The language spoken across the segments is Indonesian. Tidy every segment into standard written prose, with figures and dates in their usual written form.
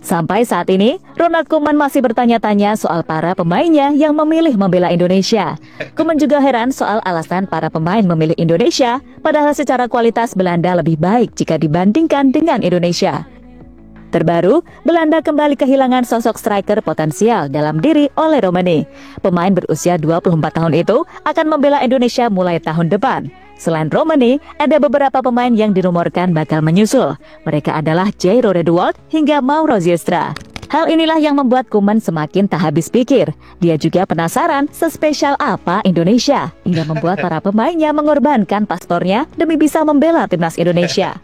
Sampai saat ini, Ronald Koeman masih bertanya-tanya soal para pemainnya yang memilih membela Indonesia. Koeman juga heran soal alasan para pemain memilih Indonesia, padahal secara kualitas Belanda lebih baik jika dibandingkan dengan Indonesia. Terbaru, Belanda kembali kehilangan sosok striker potensial dalam diri Ole Romani. Pemain berusia 24 tahun itu akan membela Indonesia mulai tahun depan. Selain Romani, ada beberapa pemain yang dirumorkan bakal menyusul. Mereka adalah Jairo Redwold hingga Mauro Ziestra. Hal inilah yang membuat Koeman semakin tak habis pikir. Dia juga penasaran sespesial apa Indonesia, hingga membuat para pemainnya mengorbankan paspornya demi bisa membela timnas Indonesia.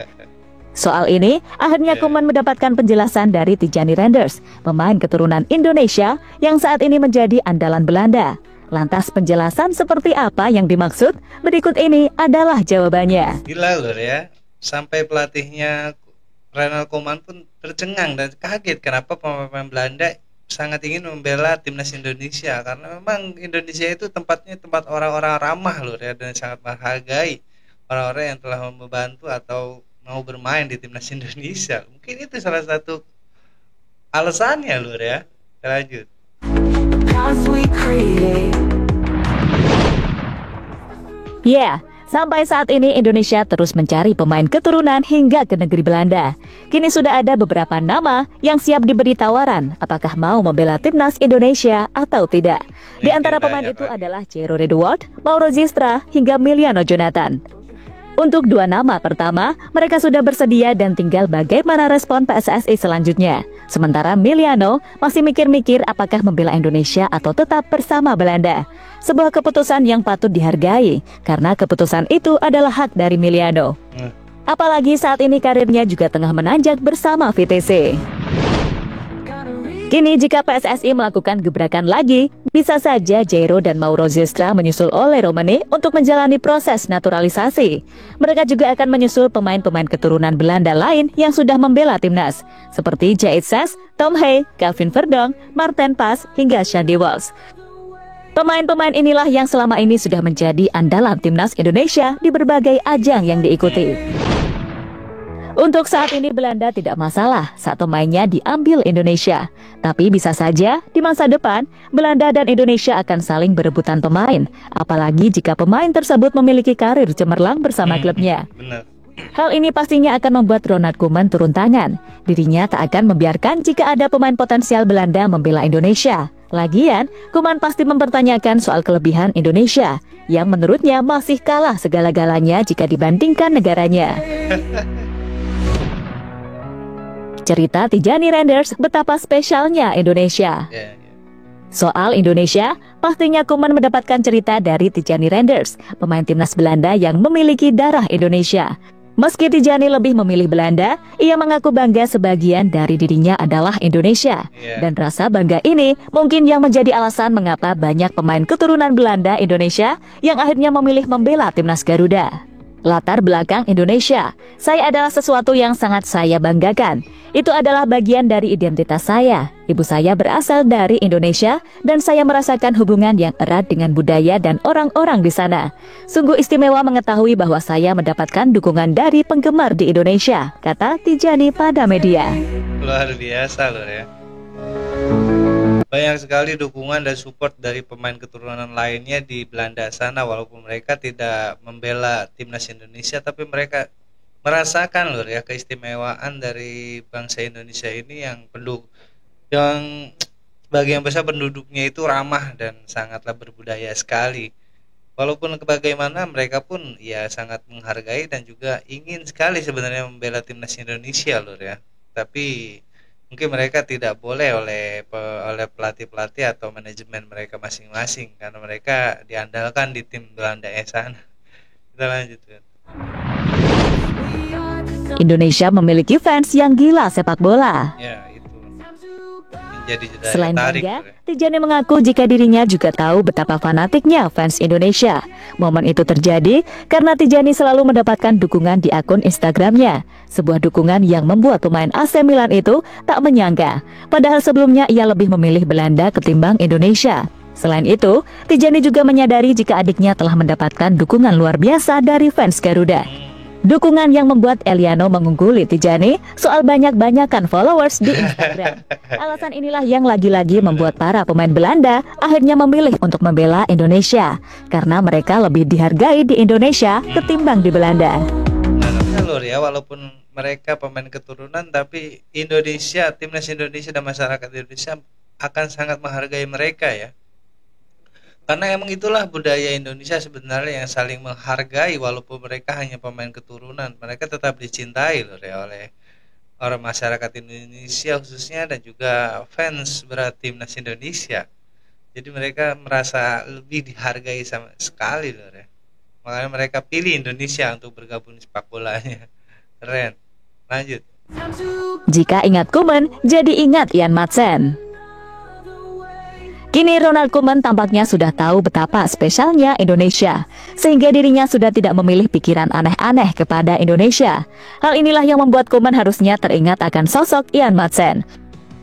Soal ini, akhirnya Koeman mendapatkan penjelasan dari Tijani Randers, pemain keturunan Indonesia yang saat ini menjadi andalan Belanda. Lantas penjelasan seperti apa yang dimaksud? Berikut ini adalah jawabannya. Gila loh ya, sampai pelatihnya Ronald Koeman pun tercengang dan kaget kenapa pemain Belanda sangat ingin membela timnas Indonesia. Karena memang Indonesia itu tempatnya tempat orang-orang ramah loh ya, dan sangat menghargai orang-orang yang telah membantu atau mau bermain di timnas Indonesia. Mungkin itu salah satu alasannya loh ya. Kita lanjut. Ya, sampai saat ini Indonesia terus mencari pemain keturunan hingga ke negeri Belanda. Kini sudah ada beberapa nama yang siap diberi tawaran apakah mau membela timnas Indonesia atau tidak. Di antara pemain itu adalah Jairo Redwold, Mauro Ziestra, hingga Miliano Jonathan. Untuk dua nama pertama, mereka sudah bersedia dan tinggal bagaimana respon PSSI selanjutnya. Sementara Miliano masih mikir-mikir apakah membela Indonesia atau tetap bersama Belanda. Sebuah keputusan yang patut dihargai, karena keputusan itu adalah hak dari Miliano. Apalagi saat ini karirnya juga tengah menanjak bersama VTC. Kini jika PSSI melakukan gebrakan lagi, bisa saja Jairo dan Mauro Ziestra menyusul Ole Romani untuk menjalani proses naturalisasi. Mereka juga akan menyusul pemain-pemain keturunan Belanda lain yang sudah membela timnas, seperti Jait Ses, Tom Hey, Calvin Verdong, Marten Pas, hingga Shandy Walsh. Pemain-pemain inilah yang selama ini sudah menjadi andalan timnas Indonesia di berbagai ajang yang diikuti. Untuk saat ini Belanda tidak masalah saat pemainnya diambil Indonesia. Tapi bisa saja di masa depan Belanda dan Indonesia akan saling berebutan pemain. Apalagi jika pemain tersebut memiliki karir cemerlang bersama klubnya. Hal ini pastinya akan membuat Ronald Koeman turun tangan. Dirinya tak akan membiarkan jika ada pemain potensial Belanda membela Indonesia. Lagian, Koeman pasti mempertanyakan soal kelebihan Indonesia yang menurutnya masih kalah segala-galanya jika dibandingkan negaranya. Cerita Tijani Randers betapa spesialnya Indonesia. Soal Indonesia, pastinya Koeman mendapatkan cerita dari Tijani Randers, pemain timnas Belanda yang memiliki darah Indonesia. Meski Tijani lebih memilih Belanda, ia mengaku bangga sebagian dari dirinya adalah Indonesia. Dan rasa bangga ini mungkin yang menjadi alasan mengapa banyak pemain keturunan Belanda Indonesia yang akhirnya memilih membela timnas Garuda. Latar belakang Indonesia, saya adalah sesuatu yang sangat saya banggakan. Itu adalah bagian dari identitas saya. Ibu saya berasal dari Indonesia dan saya merasakan hubungan yang erat dengan budaya dan orang-orang di sana. Sungguh istimewa mengetahui bahwa saya mendapatkan dukungan dari penggemar di Indonesia, kata Tijani pada media. Luar biasa loh ya. Banyak sekali dukungan dan support dari pemain keturunan lainnya di Belanda sana, walaupun mereka tidak membela timnas Indonesia, tapi mereka merasakan loh ya keistimewaan dari bangsa Indonesia ini yang bagian besar penduduknya itu ramah dan sangatlah berbudaya sekali. Walaupun bagaimana mereka pun ya sangat menghargai dan juga ingin sekali sebenarnya membela timnas Indonesia loh ya. Tapi mungkin mereka tidak boleh oleh pelatih-pelatih atau manajemen mereka masing-masing karena mereka diandalkan di tim Belanda sana. Kita lanjutkan. Indonesia memiliki fans yang gila sepak bola. Ya, itu menjadi Selain tarik. bangga, Tijani mengaku jika dirinya juga tahu betapa fanatiknya fans Indonesia. Momen itu terjadi karena Tijani selalu mendapatkan dukungan di akun Instagramnya. Sebuah dukungan yang membuat pemain AC Milan itu tak menyangka. Padahal sebelumnya ia lebih memilih Belanda ketimbang Indonesia. Selain itu, Tijani juga menyadari jika adiknya telah mendapatkan dukungan luar biasa dari fans Garuda. Dukungan yang membuat Eliano mengungguli Tijani soal banyak-banyakan followers di Instagram. Alasan inilah yang lagi-lagi membuat para pemain Belanda akhirnya memilih untuk membela Indonesia, karena mereka lebih dihargai di Indonesia ketimbang di Belanda. Nah, Lur ya, walaupun mereka pemain keturunan, tapi Indonesia, timnas Indonesia dan masyarakat Indonesia akan sangat menghargai mereka ya. Karena emang itulah budaya Indonesia sebenarnya, yang saling menghargai walaupun mereka hanya pemain keturunan. Mereka tetap dicintai loh ya oleh orang masyarakat Indonesia khususnya, dan juga fans berat timnas Indonesia. Jadi mereka merasa lebih dihargai sama sekali loh ya. Makanya mereka pilih Indonesia untuk bergabung di sepak bolanya. Keren. Lanjut. Jika ingat Koeman, jadi ingat Ian Madsen. Kini Ronald Koeman tampaknya sudah tahu betapa spesialnya Indonesia, sehingga dirinya sudah tidak memilih pikiran aneh-aneh kepada Indonesia. Hal inilah yang membuat Koeman harusnya teringat akan sosok Ian Madsen.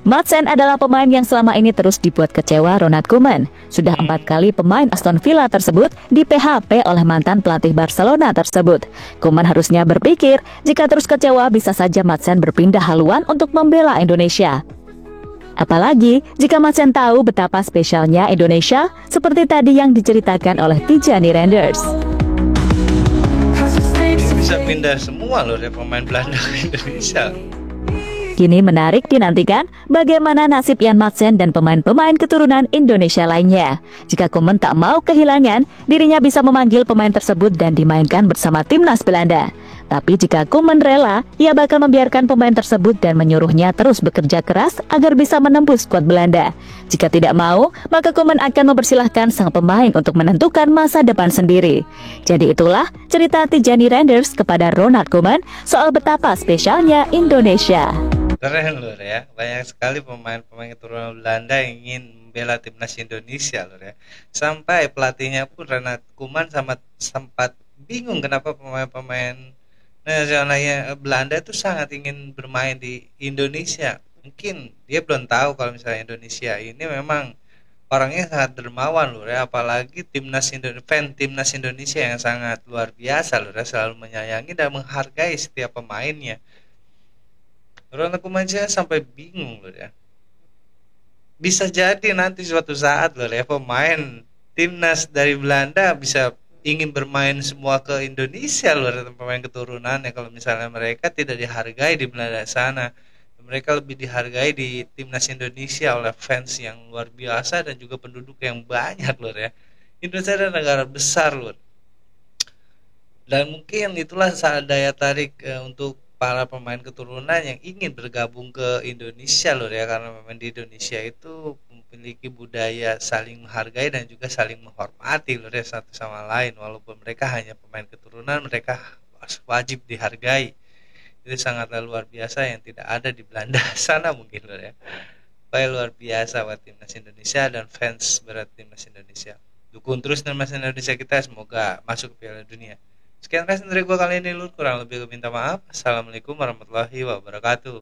Madsen adalah pemain yang selama ini terus dibuat kecewa Ronald Koeman. Sudah 4 kali pemain Aston Villa tersebut di PHP oleh mantan pelatih Barcelona tersebut. Koeman harusnya berpikir, jika terus kecewa bisa saja Madsen berpindah haluan untuk membela Indonesia. Apalagi jika Madsen tahu betapa spesialnya Indonesia, seperti tadi yang diceritakan oleh Tijani Renders. Bisa pindah semua loh ya pemain Belanda ke Indonesia. Kini menarik dinantikan bagaimana nasib Ian Madsen dan pemain-pemain keturunan Indonesia lainnya. Jika Koeman tak mau kehilangan, dirinya bisa memanggil pemain tersebut dan dimainkan bersama timnas Belanda. Tapi jika Koeman rela, ia bakal membiarkan pemain tersebut dan menyuruhnya terus bekerja keras agar bisa menembus skuad Belanda. Jika tidak mau, maka Koeman akan mempersilahkan sang pemain untuk menentukan masa depan sendiri. Jadi itulah cerita Tijani Renders kepada Ronald Koeman soal betapa spesialnya Indonesia. Keren loh ya, banyak sekali pemain-pemain keturunan Belanda yang ingin membela timnas Indonesia loh ya. Sampai pelatihnya pun Ronald Koeman sempat bingung kenapa pemain-pemain nasionalnya Belanda itu sangat ingin bermain di Indonesia. Mungkin dia belum tahu kalau misalnya Indonesia ini memang orangnya sangat dermawan loh ya, apalagi timnas Indonesia yang sangat luar biasa loh ya, selalu menyayangi dan menghargai setiap pemainnya. Ronald Koeman sampai bingung loh ya. Bisa jadi nanti suatu saat loh ya, pemain timnas dari Belanda bisa ingin bermain semua ke Indonesia loh, pemain keturunan ya, kalau misalnya mereka tidak dihargai di Belanda sana. Mereka lebih dihargai di timnas Indonesia oleh fans yang luar biasa dan juga penduduk yang banyak loh ya. Indonesia adalah negara besar loh. Dan mungkin itulah daya tarik untuk para pemain keturunan yang ingin bergabung ke Indonesia loh ya, karena memang di Indonesia itu memiliki budaya saling menghargai dan juga saling menghormati loh ya, satu sama lain. Walaupun mereka hanya pemain keturunan, mereka wajib dihargai. Itu sangatlah luar biasa yang tidak ada di Belanda sana mungkin loh ya. Baik, luar biasa buat timnas Indonesia dan fans berat timnas Indonesia. Dukung terus timnas Indonesia kita, semoga masuk ke Piala Dunia. Sekian dari gue kali ini Lur, kurang lebih gue minta maaf. Assalamualaikum warahmatullahi wabarakatuh.